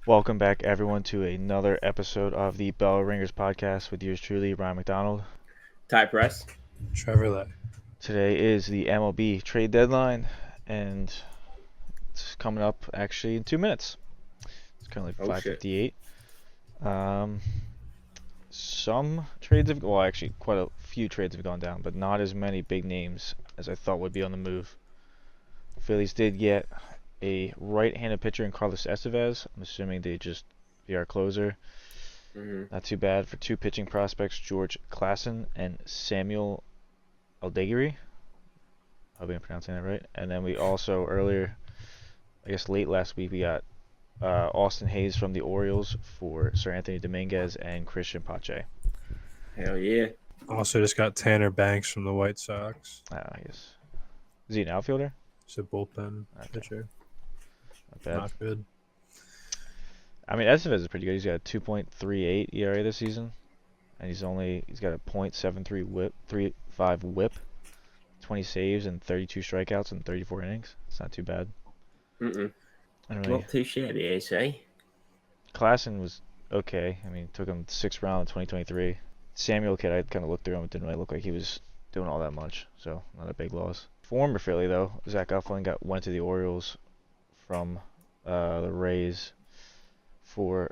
Welcome back, everyone, to another episode of the Bell Ringers podcast with yours truly, Ryan McDonald. Ty Press. Trevor Lay. Today is the MLB trade deadline, and it's coming up actually in 2 minutes. It's currently Oh shit. 5:58. Um, some trades have, well, actually, quite a few trades have gone down, but not as many big names as I thought would be on the move. Phillies did get a right-handed pitcher in Carlos Estevez. I'm assuming they just be our closer. Not too bad for two pitching prospects, George Klassen and Samuel Aldegiri. I hope I'm pronouncing that right. And then we also earlier, I guess late last week, we got Austin Hayes from the Orioles for Sir Anthony Dominguez and Christian Pache. Hell yeah. Also just got Tanner Banks from the White Sox. I guess. Is he an outfielder? He's a bullpen pitcher. Not bad. Not good. I mean, Estevez is pretty good. He's got a 2.38 ERA this season, and he's got a .73 whip, 3.5 whip, 20 saves and 32 strikeouts in 34 innings. It's not too bad. Not too shabby, I say. Klassen was okay. I mean, took him 6th round in 2023. Samuel kid, I kind of looked through him. It didn't really look like he was doing all that much, so not a big loss. Former Philly though, Zach Eflin went to the Orioles from the Rays for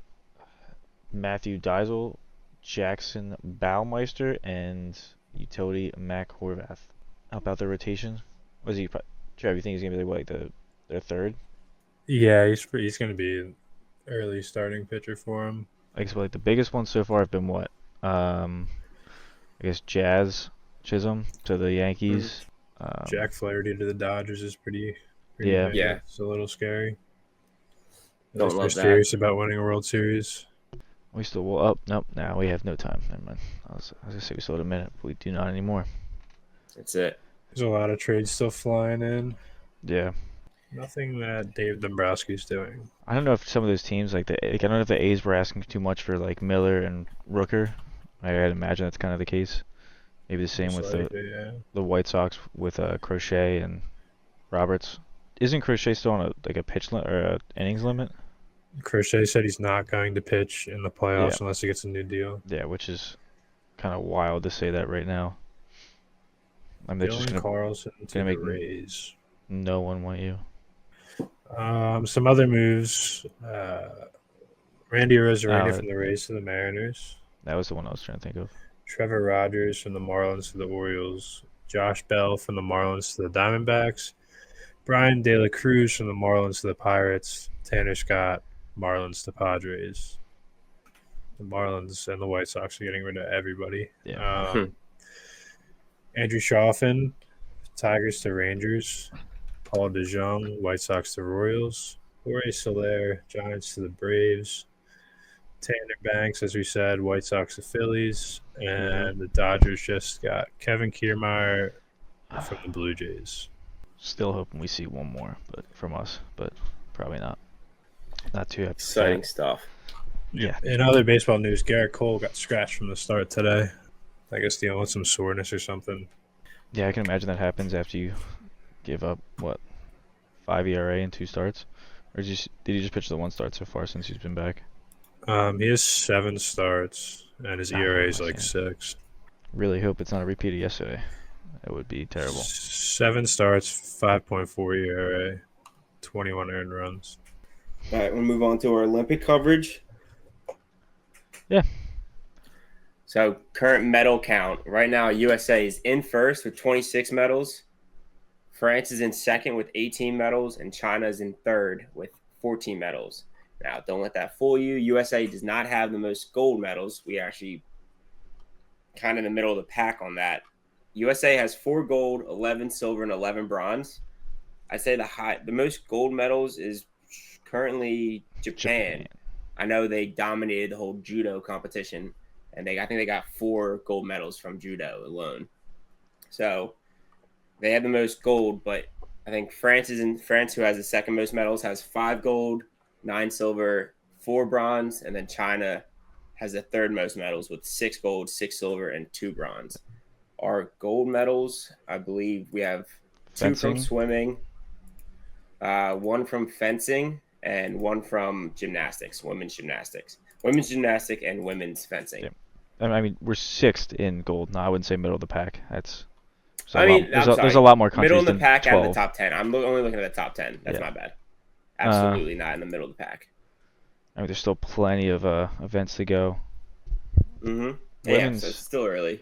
Matthew Diesel, Jackson Baumeister, and utility Mac Horvath. How about the rotation? Was he? Trev, you think he's gonna be like their third? Yeah, he's going to be an early starting pitcher for him. I guess like the biggest ones so far have been what? I guess Jazz Chisholm to the Yankees. Jack Flaherty to the Dodgers is pretty Yeah. big. Yeah. It's a little scary. Don't They're love that. serious about winning a World Series. We still will up. Nope. Now we have no time. Never mind. I was gonna say we still had a minute, but we do not anymore. That's it. There's a lot of trades still flying in. Yeah. Nothing that Dave Dombrowski's doing. I don't know if some of those teams I don't know if the A's were asking too much for like Miller and Rooker. I'd imagine that's kind of the case. Maybe the same with the White Sox with Crochet and Roberts. Isn't Crochet still on a pitch or a innings limit? Crochet said he's not going to pitch in the playoffs unless he gets a new deal. Yeah, which is kind of wild to say that right now. I mean, they're just Carlson to make the Rays. No one want you. Some other moves. Randy Arozarena from the Rays to the Mariners. That was the one I was trying to think of. Trevor Rogers from the Marlins to the Orioles. Josh Bell from the Marlins to the Diamondbacks. Brian De La Cruz from the Marlins to the Pirates. Tanner Scott, Marlins to Padres. The Marlins and the White Sox are getting rid of everybody. Yeah. Andrew Shoffin, Tigers to Rangers. Paul DeJong, White Sox to Royals. Jorge Soler, Giants to the Braves. Tanner Banks, as we said, White Sox to Phillies. And the Dodgers just got Kevin Kiermaier from the Blue Jays. Still hoping we see one more from us, but probably not. Not too exciting stuff. Yeah. In other baseball news, Garrett Cole got scratched from the start today. I guess dealing with some soreness or something. Yeah, I can imagine that happens after you give up, 5 ERA in 2 starts? Or did he just pitch the 1 start so far since he's been back? He has 7 starts, and his ERA is 6. Really hope it's not a repeat of yesterday. It would be terrible. 7 starts, 5.4 ERA, 21 earned runs. All right, we'll move on to our Olympic coverage. Yeah. So current medal count. Right now, USA is in first with 26 medals. France is in second with 18 medals, and China is in third with 14 medals. Now, don't let that fool you. USA does not have the most gold medals. We are actually kind of in the middle of the pack on that. USA has 4 gold, 11 silver, and 11 bronze. I'd say the most gold medals is currently Japan. I know they dominated the whole judo competition, and I think they got 4 gold medals from judo alone. So they have the most gold, but I think France, who has the second most medals, has 5 gold, 9 silver, 4 bronze, and then China has the third most medals with 6 gold, 6 silver, and 2 bronze. Our gold medals, I believe we have 2 from swimming, 1 from fencing, and one from gymnastics, women's gymnastics, and women's fencing. Yeah. I mean, we're 6th in gold. No, I wouldn't say middle of the pack. That's There's a lot more middle countries of the than pack out of the 12. top 10. I'm only looking at the top 10. That's Yeah. my bad. Absolutely not in the middle of the pack. I mean, there's still plenty of events to go. Mm-hmm. Yeah, Women's. so it's still early.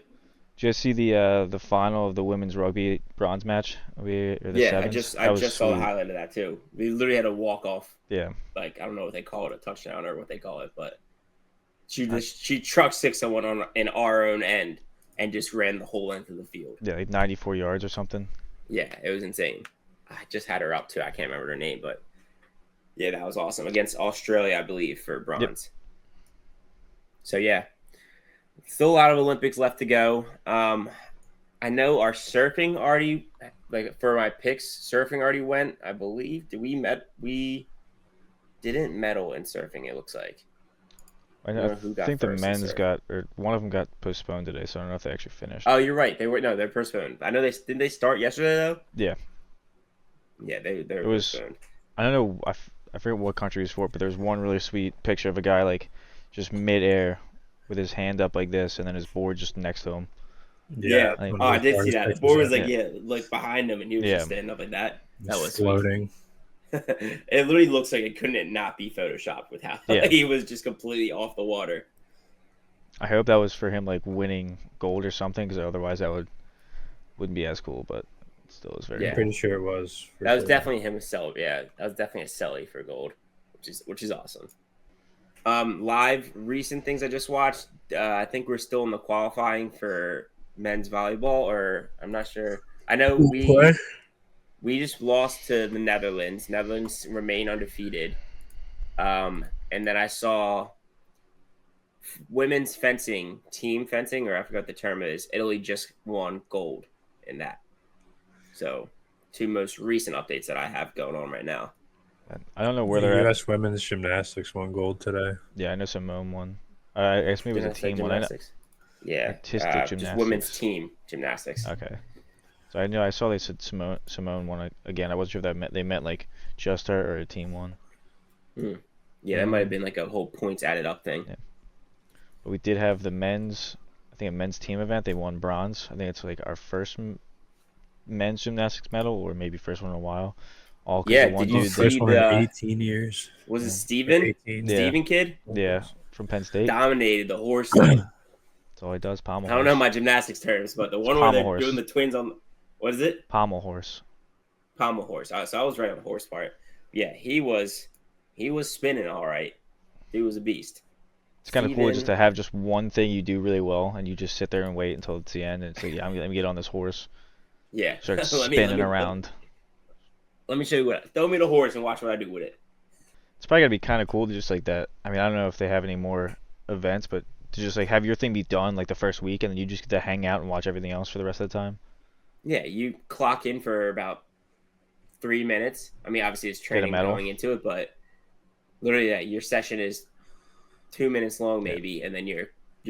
Did you see the final of the women's rugby bronze match? Or the Yeah, sevens? I just saw the highlight of that too. We literally had a walk off. Yeah. Like, I don't know what they call it, a touchdown or what they call it, but she trucked 6 someone in our own end and just ran the whole length of the field. Yeah, like 94 yards or something. Yeah, it was insane. I just had her up too. I can't remember her name, but yeah, that was awesome against Australia, I believe, for bronze. Yep. So yeah, still a lot of Olympics left to go. I know our surfing already, like for my picks, surfing already went. I believe. We didn't medal in surfing. It looks like. I think the men's got, or one of them got postponed today, so I don't know if they actually finished. Oh, you're right. They're postponed. I know didn't they start yesterday though? Yeah. Yeah, they were postponed. I don't know. I forget what country he's for, but there's one really sweet picture of a guy like just midair with his hand up like this, and then his board just next to him. Yeah. I did see that. The board was like behind him, and he was just standing up like that. That was floating. It literally looks like it couldn't not be photoshopped with how he was just completely off the water. I hope that was for him like winning gold or something, because otherwise that wouldn't be as cool. But it still is very. I'm pretty sure it was. That was definitely him himself. Yeah, that was definitely a celly for gold, which is awesome. Live recent things I just watched. I think we're still in the qualifying for men's volleyball, or I'm not sure. I know we just lost to the Netherlands. Netherlands remain undefeated. And then I saw women's fencing, team fencing, or I forgot what the term is. Italy just won gold in that. So, 2 most recent updates that I have going on right now. I don't know where they're U.S. women's gymnastics won gold today. Yeah, I know Simone won. I guess maybe it was a team one. Yeah, artistic gymnastics. Just women's team gymnastics. Okay. So I saw they said Simone won again. I wasn't sure if they meant like just her or a team one. Yeah, that might have been like a whole points added up thing. Yeah. But we did have the men's, I think a men's team event. They won bronze. I think it's like our first men's gymnastics medal, or maybe first one in a while. All did you see first one in 18 years? Was it Steven? Steven kid? Yeah, from Penn State. Dominated the horse thing. That's all he does, pommel horse. I don't know my gymnastics terms, but the one where they're doing the twins on, what is it? Pommel horse. Pommel horse. So I was right on the horse part. Yeah, he was spinning all right. He was a beast. It's kind of cool just to have just one thing you do really well, and you just sit there and wait until it's the end, and it's like, yeah, let me get on this horse. Yeah. Start spinning around. Let me show you throw me the horse and watch what I do with it. It's probably gotta be kind of cool to just like that. I mean, I don't know if they have any more events, but to just like have your thing be done like the first week, and then you just get to hang out and watch everything else for the rest of the time. Yeah, you clock in for about 3 minutes. I mean, obviously it's training going into it, but literally, your session is 2 minutes long, maybe, and then you're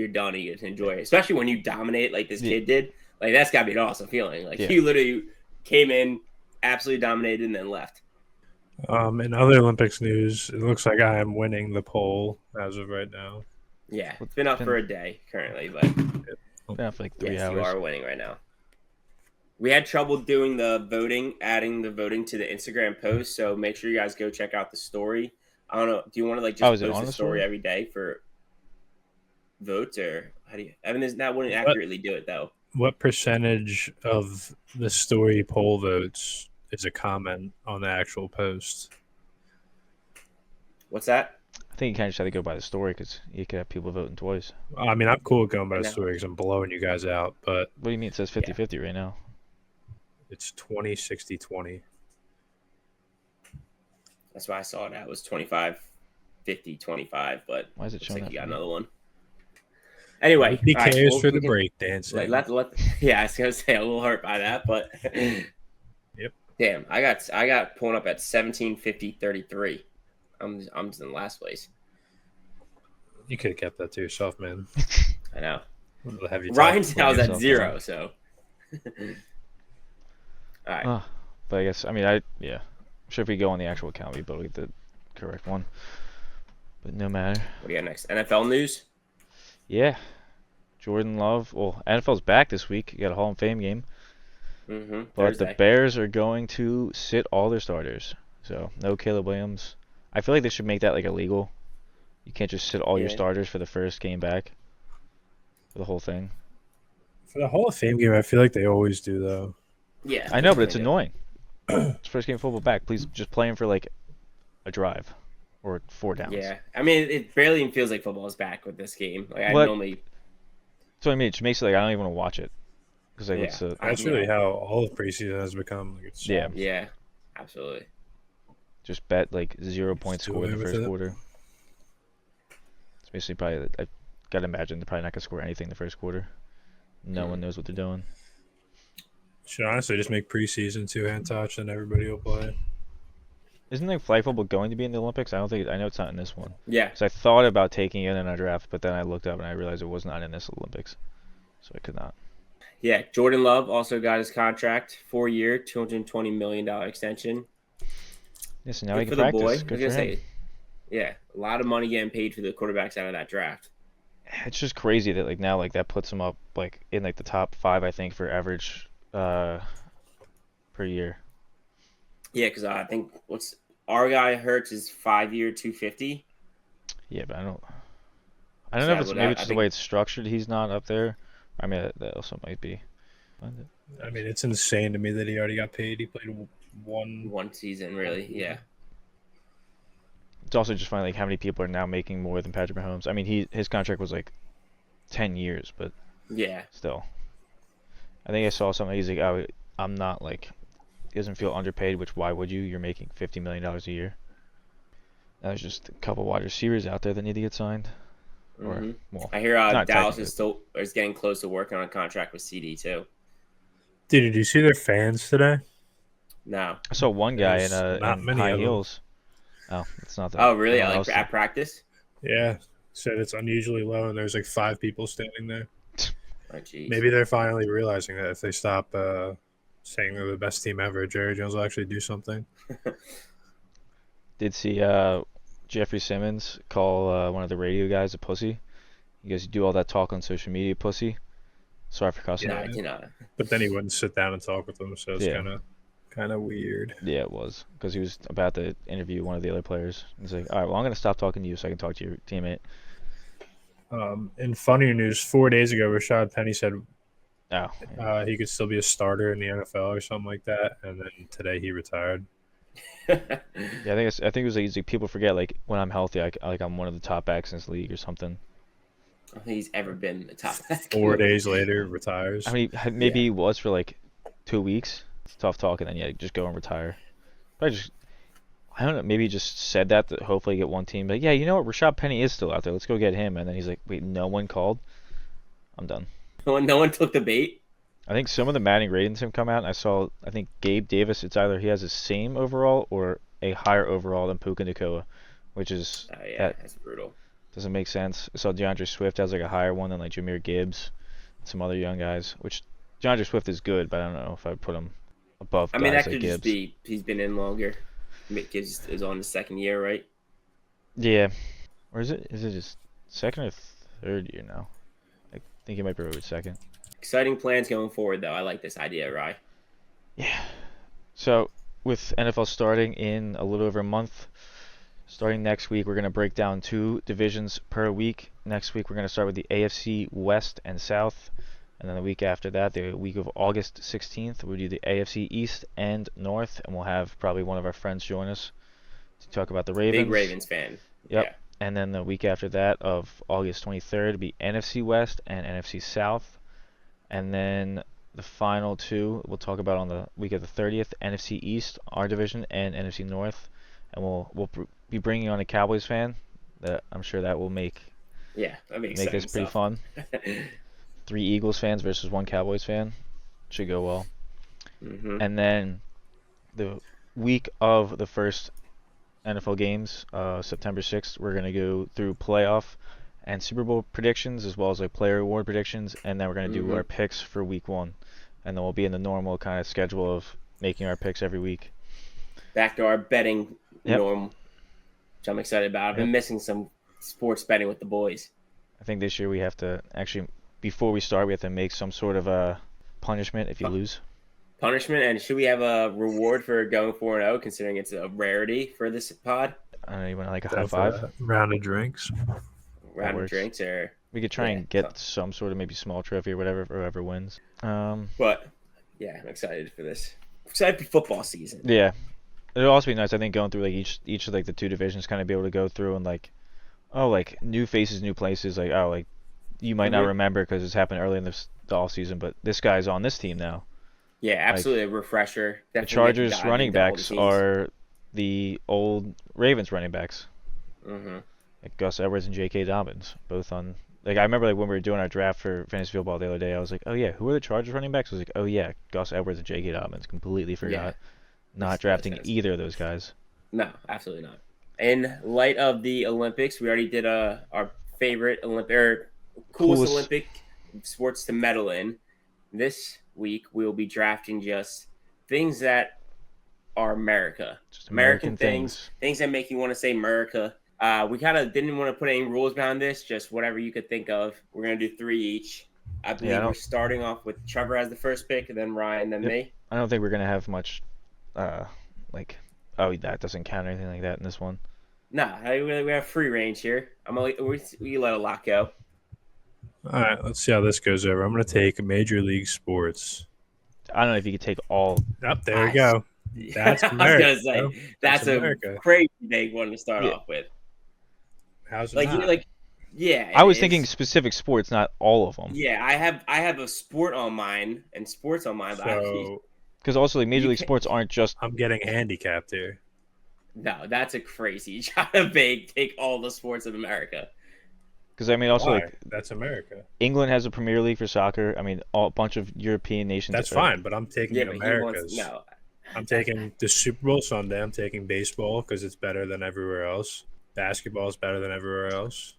done and you get to enjoy it. Especially when you dominate like this kid did. Like, that's got to be an awesome feeling. Like, he literally came in, absolutely dominated, and then left. In other Olympics news, it looks like I am winning the poll as of right now. Yeah, it's been up for a day currently, but been up for like 3 hours. You are winning right now. We had trouble doing the voting, adding the voting to the Instagram post, so make sure you guys go check out the story. I don't know. Do you want to like just post a story every day for votes, or how do you? I mean, that wouldn't accurately do it though. What percentage of the story poll votes is a comment on the actual post? What's that? I think you kind of just have to go by the story, because you could have people voting twice. I mean, I'm cool with going by the story because I'm blowing you guys out, but... What do you mean it says 50-50 right now? It's 20-60-20. That's why I saw it. It was 25-50-25, but why is it showing that? You got another one. Anyway, he cares for the break dancing. I was gonna say a little hurt by that, but yep. Damn, I got pulling up at 17:50:33. I'm just in last place. You could have kept that to yourself, man. I know. Ryan's now at 0, so. All right. But I guess I'm sure if we go on the actual account, we'll be able to get the correct one. But no matter. What do you got next? NFL news? Yeah. Jordan Love. Well, NFL's back this week. You got a Hall of Fame game. But the Thursday. Bears are going to sit all their starters. So no Caleb Williams. I feel like they should make that like illegal. You can't just sit all your Yeah. starters for the first game back. For the whole thing. For the Hall of Fame game, I feel like they always do though. Yeah. I know, but it's they do. annoying. It's first game of football back. Please just play him for like a drive or 4 downs. Yeah. I mean, it barely even feels like football is back with this game. Like I What? normally. So I mean, it just makes it like I don't even want to watch it because like Yeah. it's a, That's really how all of preseason has become. Like it's Yeah. Yeah. Absolutely. just bet like 0 points do score in the away with first it. quarter. It's basically probably I gotta imagine they're probably not gonna score anything in the first quarter. No one knows what they're doing. Should honestly just make preseason 2-hand touch and everybody will play. Isn't like flag football going to be in the Olympics? I don't think. I know it's not in this one. Yeah. Because I thought about taking it in our draft, but then I looked up and I realized it was not in this Olympics, so I could not. Yeah. Jordan Love also got his contract, 4-year, $220 million extension. Yeah, so now Good he for can the practice. boy. I was Good gonna for him. say, yeah, a lot of money getting paid for the quarterbacks out of that draft. It's just crazy that like now like that puts him up like in like the top 5 I think for average per year. Yeah, because I think what's our guy Hurts is 5-year, 250. Yeah, but I don't So know if it's I maybe would- it's I just the think- way it's structured. He's not up there. I mean that also might be. I mean, it's insane to me that he already got paid. He played one. One season, really. Yeah. It's also just funny like how many people are now making more than Patrick Mahomes. I mean his contract was like 10 years, but Yeah. still. I think I saw something. He's like, oh, I'm not like, he doesn't feel underpaid. Which why would you? You're making $50 million a year. Now there's just a couple wide receivers out there that need to get signed. Or Mhm. well, I hear not Dallas technically. is getting close to working on a contract with CD too. Did you see their fans today? No. I saw one guy There's in not many high of them. heels. Oh, it's not that. Oh, really? I don't know Like what else at practice? Yeah, said it's unusually low, and there's like 5 people standing there. Oh, jeez. Maybe they're finally realizing that if they stop saying they're the best team ever, Jerry Jones will actually do something. Did see Jeffrey Simmons call one of the radio guys a pussy. You guys do all that talk on social media, pussy. Sorry for cussing. No, Yeah. I do not. But then he wouldn't sit down and talk with them, so it's Yeah. kind of weird. Yeah, it was because he was about to interview one of the other players. He's like, all right, well, I'm gonna stop talking to you so I can talk to your teammate. In funnier news, 4 days ago, Rashad Penny said Oh, he could still be a starter in the NFL or something like that, and then today he retired. yeah. I think it was like people forget like when I'm healthy, I'm one of the top backs in this league or something. I don't think he's ever been the top back. 4 days later, retires. I mean, maybe he was for like 2 weeks. It's tough talk, and then yeah, just go and retire. But I don't know. Maybe he just said that to hopefully get one team. But yeah, you know what? Rashad Penny is still out there. Let's go get him. And then he's like, wait, no one called. I'm done. No one took the bait. I think some of the Madden ratings have come out, and I think Gabe Davis, it's either he has the same overall or a higher overall than Puka Nacua, which is, Oh yeah, that that's brutal. doesn't make sense. I saw DeAndre Swift has like a higher one than like Jahmyr Gibbs, and some other young guys, which DeAndre Swift is good, but I don't know if I would put him above I mean, guys that like could just Gibbs. be he's been in longer. Gibbs is on his second year, right? Yeah. Or is it just second or third year now? I think he might be over second. Exciting plans going forward, though. I like this idea, Rye. Yeah. So with NFL starting in a little over a month, starting next week, we're going to break down 2 divisions per week. Next week, we're going to start with the AFC West and South. And then the week after that, the week of August 16th, we'll do the AFC East and North. And we'll have probably one of our friends join us to talk about the Ravens. Big Ravens fan. Yep. Yeah. And then the week after that of August 23rd will be NFC West and NFC South. And then the final 2 we'll talk about on the week of the 30th, NFC East, our division, and NFC North. And we'll be bringing on a Cowboys fan. That I'm sure that will make Yeah, that'd be this exciting pretty stuff. fun. 3 Eagles fans versus 1 Cowboys fan. Should go well. Mm-hmm. And then the week of the first NFL games, September 6th, we're going to go through playoff and Super Bowl predictions as well as like player award predictions, and then we're going to do our picks for week 1. And then we'll be in the normal kind of schedule of making our picks every week. Back to our betting Yep. norm. which I'm excited about. I've been missing some sports betting with the boys. I think this year we have to actually, before we start, we have to make some sort of a punishment if you lose. Punishment, and should we have a reward for going 4-0, considering it's a rarity for this pod? I don't even like a Go high for five. a round of drinks. Round of works. drinks, or We could try and get some sort of maybe small trophy or whatever for whoever wins. But yeah, I'm excited for this. Excited for football season. Yeah, it'll also be nice. I think going through like each of like the two divisions, kind of be able to go through and like, oh, like new faces, new places. Like, oh, like you might not remember because it's happened early in the off season, but this guy's on this team now. Yeah, absolutely, a refresher. The Chargers running backs are the old Ravens running backs. Like Gus Edwards and J.K. Dobbins, both on. Like I remember, like when we were doing our draft for fantasy football the other day, I was like, oh yeah, who are the Chargers running backs? I was like, oh yeah, Gus Edwards and J.K. Dobbins. Completely forgot. Not drafting either of those guys. No, absolutely not. In light of the Olympics, we already did our favorite coolest Olympic sports to medal in. This week we'll be drafting just things that are America. Just American things that make you want to say America. We kind of didn't want to put any rules behind this, just whatever you could think of. We're going to do 3 each. I believe we're starting off with Trevor as the first pick, and then Ryan, then me. I don't think we're going to have much, like, oh, that doesn't count or anything like that in this one. Nah, we have free range here. We let a lot go. All right, let's see how this goes over. I'm going to take Major League Sports. I don't know if you could take all. There we go. That's America. I was going to say, that's a crazy big one to start off with. How's it like, yeah. I was thinking specific sports, not all of them. Yeah, I have a sport on mine and sports on mine. Because also, like, Major League Sports aren't just. I'm getting handicapped here. No, that's a crazy try to take all the sports of America. Because I mean, also like that's America. England has a Premier League for soccer. I mean, a bunch of European nations. That's fine, but I'm taking America's. I'm taking the Super Bowl Sunday. I'm taking baseball because it's better than everywhere else. Basketball is better than everywhere else.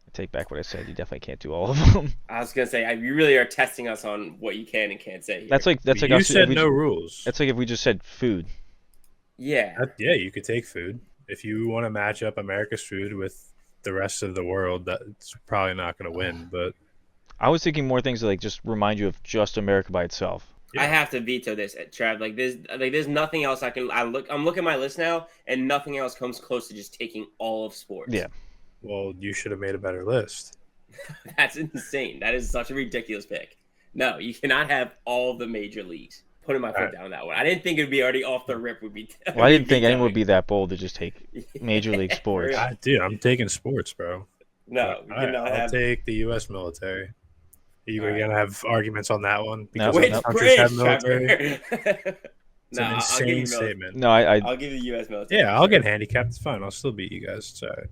I take back what I said. You definitely can't do all of them. I was gonna say you really are testing us on what you can and can't say here. That's like you said no rules. That's like if we just said food. Yeah. You could take food if you want to match up America's food with the rest of the world. That's probably not going to win. But I was thinking more things that like just remind you of just America by itself. Yeah. I have to veto this, Trav. There's nothing else I can. I'm looking at my list now, and nothing else comes close to just taking all of sports. Yeah. Well, you should have made a better list. That's insane. That is such a ridiculous pick. No, you cannot have all the major leagues. Putting my foot down on that one. I didn't think it would be already off the rip. Well, I didn't think anyone would be that bold to just take Major League Sports. I'm taking sports, bro. No, I'll take the U.S. military. You're going to have arguments on that one? Because which bridge, have military? No, an insane statement. No, I'll give you U.S. military. Yeah, I'll get handicapped. It's fine. I'll still beat you guys. It's all right.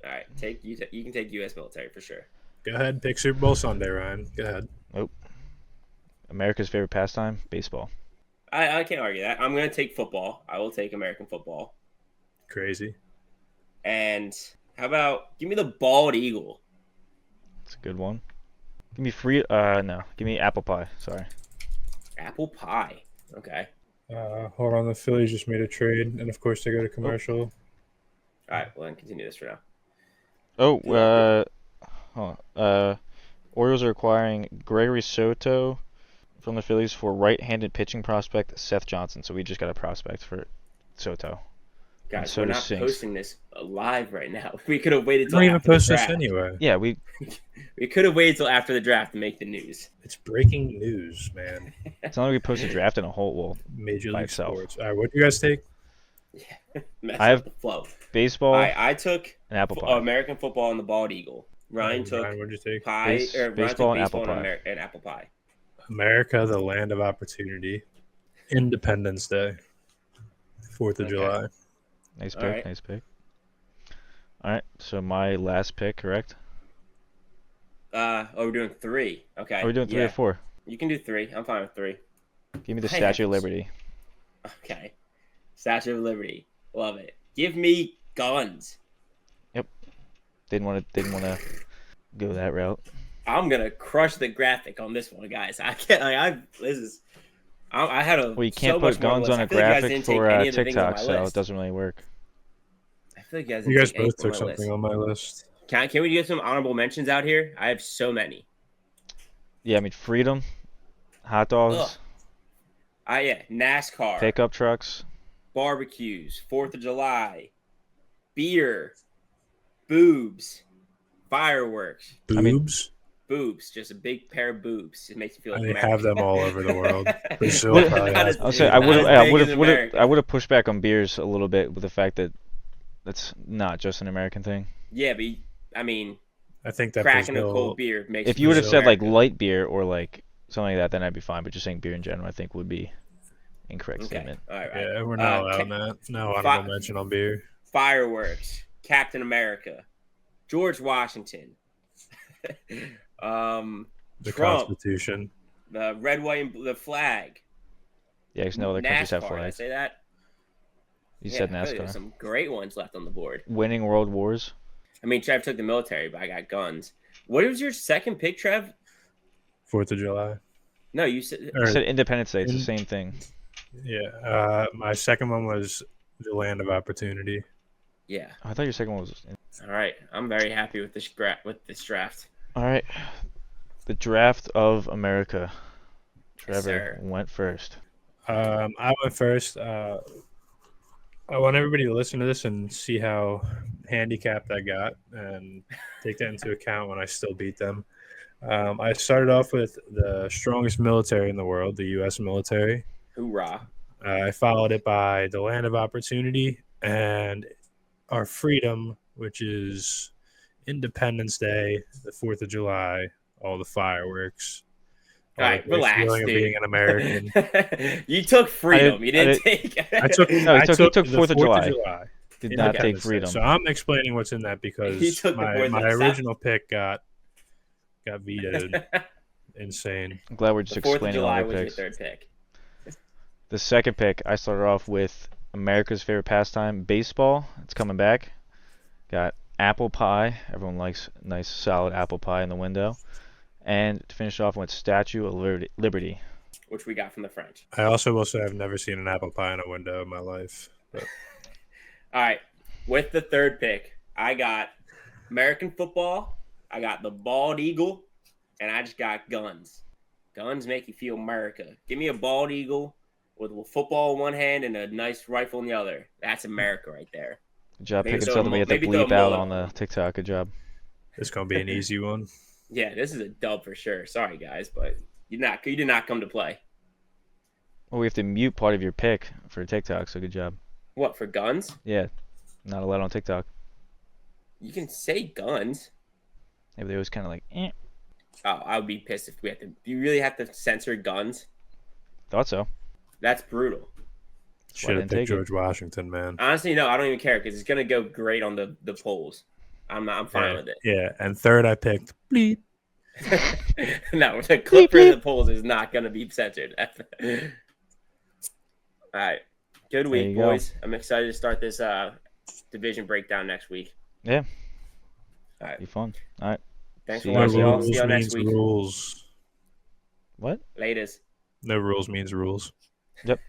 All right, you can take U.S. military for sure. Go ahead, pick Super Bowl Sunday, Ryan. Go ahead. Nope. America's favorite pastime, baseball. I can't argue that. I'm going to take football. I will take American football. Crazy. And how about give me the bald eagle? That's a good one. Give me no. Give me apple pie. Sorry. Apple pie. Okay. Hold on. The Phillies just made a trade, and of course they go to commercial. All right. Well, then continue this for now. Orioles are acquiring Gregory Soto from the Phillies for right-handed pitching prospect Seth Johnson. So we just got a prospect for Soto. Guys, we're not posting this live right now. We could have waited till after the draft. Don't even post this anyway. Yeah, we could have waited till after the draft to make the news. It's breaking news, man. It's not like we post a draft in a whole Major League Sports. All right, what do you guys take? Yeah, I have the flow. Baseball. I took an apple pie. American football and the bald eagle. Ryan took what'd you take? Baseball and apple pie. And apple pie. America, the land of opportunity. Independence Day. 4th of July. Nice pick. Right. Nice pick. All right. So my last pick, correct? We're doing 3. Okay. Are we doing 3 or 4? You can do 3. I'm fine with 3. Give me the Statue of Liberty. Okay. Statue of Liberty. Love it. Give me guns. Yep. Didn't want to go that route. I'm gonna crush the graphic on this one, guys. I can't. I had a. Well, you can't put guns on a graphic for TikTok, so it doesn't really work. feel like you guys You didn't guys take anything both took on my list. something on my list. Can we get some honorable mentions out here? I have so many. Yeah, I mean freedom, hot dogs, Yeah, NASCAR, pickup trucks. barbecues, 4th of July, beer, boobs, fireworks. I mean- Boobs. Boobs, just a big pair of boobs. It makes you feel like They American. have them all over the world. Brazil What- probably Not has as- I'll them say too. I not would as have big as America. I would have pushed back on beers a little bit with the fact that that's not just an American thing. Yeah, but I mean, I think that cracking a Brazil. cold beer makes. If you would have Brazil, said like America. light beer or like something like that, then I'd be fine. But just saying beer in general, I think would be incorrect Okay, statement. all right. Yeah, we're not allowed that. No honorable mention on beer. Fireworks, Captain America, George Washington, The Trump, Constitution. the red, white, and the flag. Yeah, because no other countries have NASCAR, did I flags. say that? You Yeah, said I feel like there's NASCAR. some great ones left on the board. Winning world wars. I mean, Trev took the military, but I got guns. What was your second pick, Trev? 4th of July. No, you said You said Independence Day. It's the in- same thing. Yeah. My second one was the Land of Opportunity. yeah. I thought your second one was. All right, I'm very happy with this draft. All right. The draft of America. Yes, Trevor sir. went first. I went first. I want everybody to listen to this and see how handicapped I got and take that into account when I still beat them. I started off with the strongest military in the world, the U.S. military. Hoorah! I followed it by the Land of Opportunity and our freedom, which is Independence Day, the 4th of July, all the fireworks. All right, the great relax, feeling of dude. being an American. You took freedom. You didn't I take. I took. No, he I took the 4th of July. Did not take Independence Day. freedom. So I'm explaining what's in that He because took the my 4th of July. original pick got vetoed. Insane. I'm glad we're just The 4th of explaining all July our was your picks. third pick. The second pick, I started off with America's favorite pastime, baseball. It's coming back. Got apple pie. Everyone likes nice, solid apple pie in the window. And to finish off with Statue of Liberty. Which we got from the French. I also will say I've never seen an apple pie in a window in my life. But All right, with the third pick, I got American football. I got the bald eagle, and I just got guns. Guns make you feel America. Give me a bald eagle with a football in one hand and a nice rifle in the other. That's America right there. Good job Maybe picking throw something we a- had to maybe throw a bleep out mullet on the TikTok. Good job. it's gonna be an easy one. Yeah, this is a dub for sure. Sorry guys, but you did not come to play. Well, we have to mute part of your pick for TikTok, so good job. What, for guns? Yeah, not allowed on TikTok. You can say guns. Yeah, but they always kind of like, eh. Oh, I would be pissed if we had to. Do you really have to censor guns? Thought so. That's brutal. why I Should have didn't take picked it. George Washington, man. Honestly, no, I don't even care because it's gonna go great on the polls. I'm fine Yeah, with it. yeah. And third, I picked bleep. No, the clip for the polls is not gonna be censored. All right, good There week, you go. boys. I'm excited to start this division breakdown next week. Yeah. All right, Be fun. All right. thanks See for you No guys, watching, y'all. rules See y'all next means week. rules. What? Latest. No rules means rules. Yep.